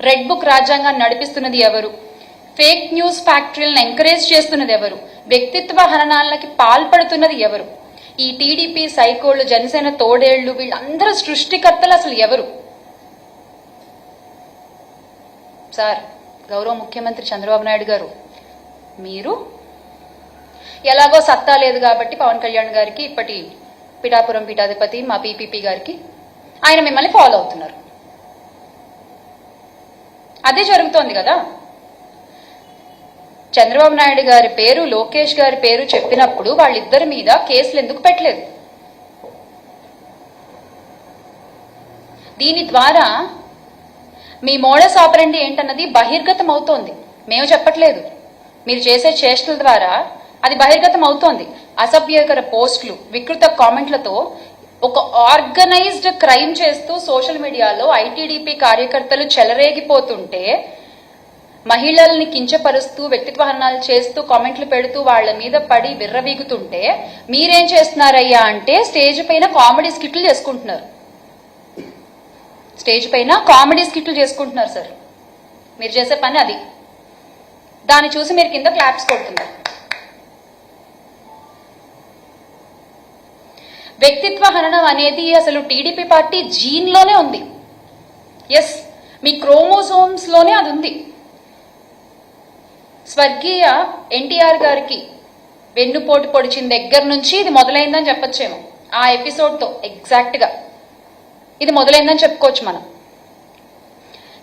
Red book రాజ్యాంగాన్ని నడిపిస్తున్నది ఎవరు? Fake news ఫ్యాక్టరీలను encourage చేస్తున్నది ఎవరు? వ్యక్తిత్వ హననాలకి పాల్పడుతున్నది ఎవరు? ఈ టీడీపీ సైకోళ్లు, జనసేన తోడేళ్లు, వీళ్ళందరూ సృష్టికర్తలు అసలు ఎవరు? సార్, గౌరవ ముఖ్యమంత్రి చంద్రబాబు నాయుడు గారు, మీరు ఎలాగో సత్తా లేదు కాబట్టి పవన్ కళ్యాణ్ గారికి, ఇప్పటి పిఠాపురం పీఠాధిపతి మా పీపీపీ గారికి, ఆయన మిమ్మల్ని ఫాలో అవుతున్నారు. అదే జరుగుతోంది కదా. చంద్రబాబు నాయుడు గారి పేరు, లోకేష్ గారి పేరు చెప్పినప్పుడు వాళ్ళిద్దరి మీద కేసులు ఎందుకు పెట్టలేదు? దీని ద్వారా మీ మోడస్ ఆపరండి ఏంటన్నది బహిర్గతం అవుతోంది. మేము చెప్పట్లేదు, మీరు చేసే చేష్టల ద్వారా అది బహిర్గతం అవుతోంది. అసభ్యకర పోస్టులు, వికృత కామెంట్లతో ఒక ఆర్గనైజ్డ్ క్రైమ్ చేస్తూ సోషల్ మీడియాలో ఐటీడీపీ కార్యకర్తలు చెలరేగిపోతుంటే, మహిళల్ని కించపరుస్తూ వ్యక్తిత్వ హననాలు చేస్తూ కామెంట్లు పెడుతూ వాళ్ల మీద పడి విర్రవీగుతుంటే మీరేం చేస్తున్నారయ్యా అంటే స్టేజ్ పైన కామెడీ స్కిట్లు చేసుకుంటున్నారు. స్టేజ్ పైన కామెడీ స్కిట్లు చేసుకుంటున్నారు సార్. మీరు చేసే పని అది. దాన్ని చూసి మీరు కింద క్లాప్స్ కొడుతున్నారు. వ్యక్తిత్వ హననం అనేది అసలు టీడీపీ పార్టీ జీన్ లోనే ఉంది. ఎస్, మీ క్రోమోసోమ్స్ లోనే అది ఉంది. స్వర్గీయ ఎన్టీఆర్ గారికి వెన్నుపోటు పొడిచిన దగ్గర నుంచి ఇది మొదలైందని చెప్పొచ్చేమో. ఆ ఎపిసోడ్తో ఎగ్జాక్ట్ గా ఇది మొదలైందని చెప్పుకోవచ్చు మనం.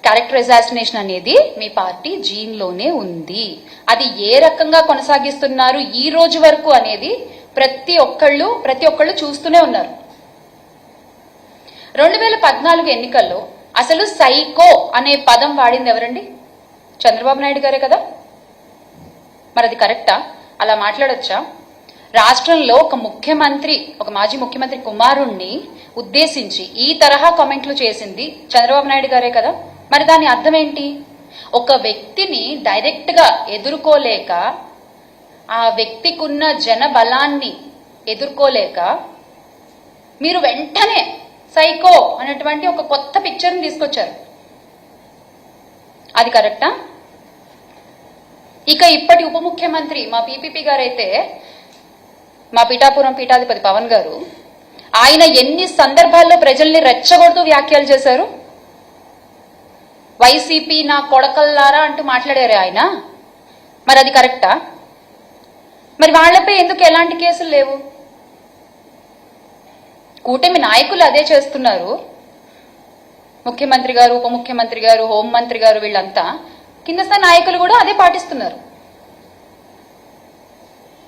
క్యారెక్టర్ అసాసినేషన్ అనేది మీ పార్టీ జీన్ లోనే ఉంది. అది ఏ రకంగా కొనసాగిస్తున్నారు ఈ రోజు వరకు అనేది ప్రతి ఒక్కళ్ళు చూస్తూనే ఉన్నారు. 2014 ఎన్నికల్లో అసలు సైకో అనే పదం వాడింది ఎవరండి? చంద్రబాబు నాయుడు గారే కదా. మరి అది కరెక్టా? అలా మాట్లాడొచ్చా? రాష్ట్రంలో ఒక మాజీ ముఖ్యమంత్రి కుమారుణ్ణి ఉద్దేశించి ఈ తరహా కామెంట్లు చేసింది చంద్రబాబు నాయుడు గారే కదా. మరి దాని అర్థం ఏంటి? ఒక వ్యక్తిని డైరెక్ట్ గా ఎదుర్కోలేక, ఆ వ్యక్తికున్న జన బలాన్ని ఎదుర్కోలేక మీరు వెంటనే సైకో అనేటువంటి ఒక కొత్త పిక్చర్ని తీసుకొచ్చారు. అది కరెక్టా? ఇక ఇప్పటి ఉప ముఖ్యమంత్రి మా పీపీపీ గారైతే, మా పిఠాపురం పీఠాధిపతి పవన్ గారు, ఆయన ఎన్ని సందర్భాల్లో ప్రజల్ని రెచ్చగొడుతూ వ్యాఖ్యలు చేశారు. వైసీపీ నా కొడకల్లారా అంటూ మాట్లాడారు ఆయన. మరి అది కరెక్టా? మరి వాళ్లపై ఎందుకు ఎలాంటి కేసులు లేవు? కూటమి నాయకులు అదే చేస్తున్నారు. ముఖ్యమంత్రి గారు, ఉప ముఖ్యమంత్రి గారు, హోంమంత్రి గారు, వీళ్ళంతా కింద స్థాయి నాయకులు కూడా అదే పాటిస్తున్నారు.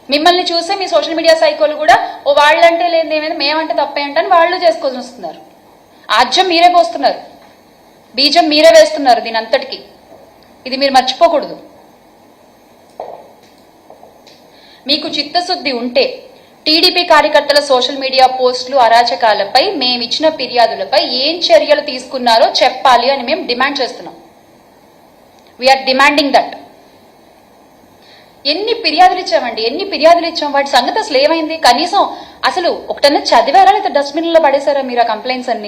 మిమ్మల్ని చూసే మీ సోషల్ మీడియా సైకోలు కూడా ఓ వాళ్ళంటే లేదేమైనా మేమంటే తప్పేంటని వాళ్ళు చేసుకొని వస్తున్నారు. ఆజ్యం మీరే పోస్తున్నారు, బీజం మీరే వేస్తున్నారు దీని అంతటికి. ఇది మీరు మర్చిపోకూడదు. మీకు చిత్తశుద్ధి ఉంటే టీడీపీ కార్యకర్తల సోషల్ మీడియా పోస్టులు, అరాచకాలపై మేమిచ్చిన ఫిర్యాదులపై ఏం చర్యలు తీసుకున్నారో చెప్పాలి అని మేము డిమాండ్ చేస్తున్నాం. We're demanding that. ఎన్ని ఫిర్యాదులు ఇచ్చాం? వాటి సంగతి అసలు ఏమైంది? కనీసం అసలు ఒకటన్నా చదివారా లేదా డస్ట్బిన్లో పడేశారా మీరు ఆ కంప్లైంట్స్ అన్ని?